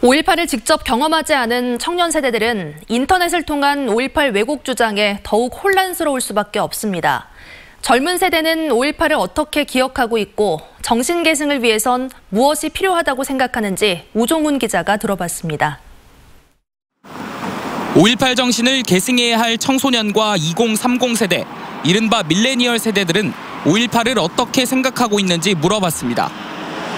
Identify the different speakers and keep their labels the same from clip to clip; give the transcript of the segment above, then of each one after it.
Speaker 1: 5.18을 직접 경험하지 않은 청년 세대들은 인터넷을 통한 5.18 왜곡 주장에 더욱 혼란스러울 수밖에 없습니다. 젊은 세대는 5.18을 어떻게 기억하고 있고 정신 계승을 위해선 무엇이 필요하다고 생각하는지 우종훈 기자가 들어봤습니다.
Speaker 2: 5.18 정신을 계승해야 할 청소년과 2030 세대, 이른바 밀레니얼 세대들은 5.18을 어떻게 생각하고 있는지 물어봤습니다.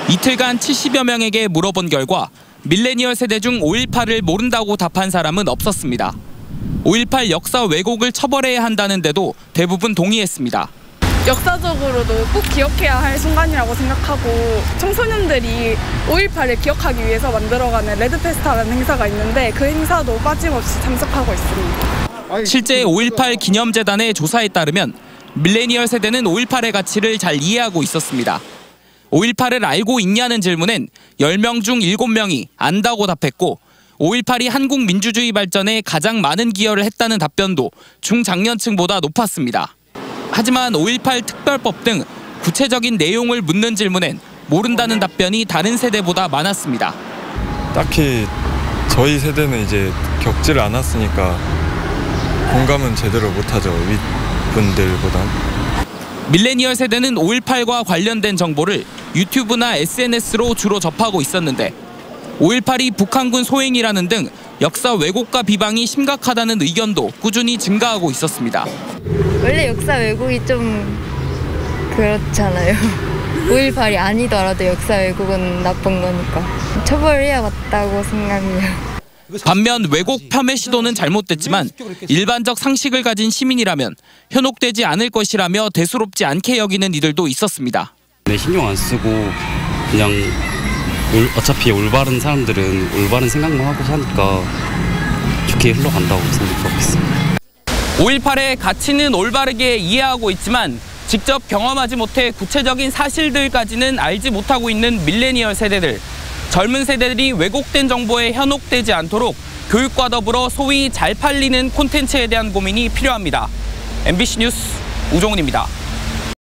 Speaker 2: 이틀간 70여 명에게 물어본 결과 밀레니얼 세대 중 5.18을 모른다고 답한 사람은 없었습니다. 5.18 역사 왜곡을 처벌해야 한다는데도 대부분 동의했습니다.
Speaker 3: 역사적으로도 꼭 기억해야 할 순간이라고 생각하고 청소년들이 5.18을 기억하기 위해서 만들어가는 레드페스타라는 행사가 있는데 그 행사도 빠짐없이 참석하고 있습니다.
Speaker 2: 실제 5.18 기념재단의 조사에 따르면 밀레니얼 세대는 5.18의 가치를 잘 이해하고 있었습니다. 5.18을 알고 있냐는 질문엔 10명 중 7명이 안다고 답했고 5.18이 한국 민주주의 발전에 가장 많은 기여를 했다는 답변도 중장년층보다 높았습니다. 하지만 5.18 특별법 등 구체적인 내용을 묻는 질문엔 모른다는 답변이 다른 세대보다 많았습니다.
Speaker 4: 딱히 저희 세대는 이제 겪지를 않았으니까 공감은 제대로 못하죠, 윗분들보단.
Speaker 2: 밀레니얼 세대는 5.18과 관련된 정보를 유튜브나 SNS로 주로 접하고 있었는데 5.18이 북한군 소행이라는 등 역사 왜곡과 비방이 심각하다는 의견도 꾸준히 증가하고 있었습니다.
Speaker 5: 원래 역사 왜곡이 좀 그렇잖아요. 5.18이 아니더라도 역사 왜곡은 나쁜 거니까 처벌해야 맞다고 생각해요.
Speaker 2: 반면 왜곡 폄훼 시도는 잘못됐지만 일반적 상식을 가진 시민이라면 현혹되지 않을 것이라며 대수롭지 않게 여기는 이들도 있었습니다.
Speaker 6: 신경 안 쓰고 그냥 어차피 올바른 사람들은 올바른 생각만 하고 사니까 좋게 흘러간다고 생각하고 있습니다.
Speaker 2: 5.18의 가치는 올바르게 이해하고 있지만 직접 경험하지 못해 구체적인 사실들까지는 알지 못하고 있는 밀레니얼 세대들. 젊은 세대들이 왜곡된 정보에 현혹되지 않도록 교육과 더불어 소위 잘 팔리는 콘텐츠에 대한 고민이 필요합니다. MBC 뉴스 우종훈입니다.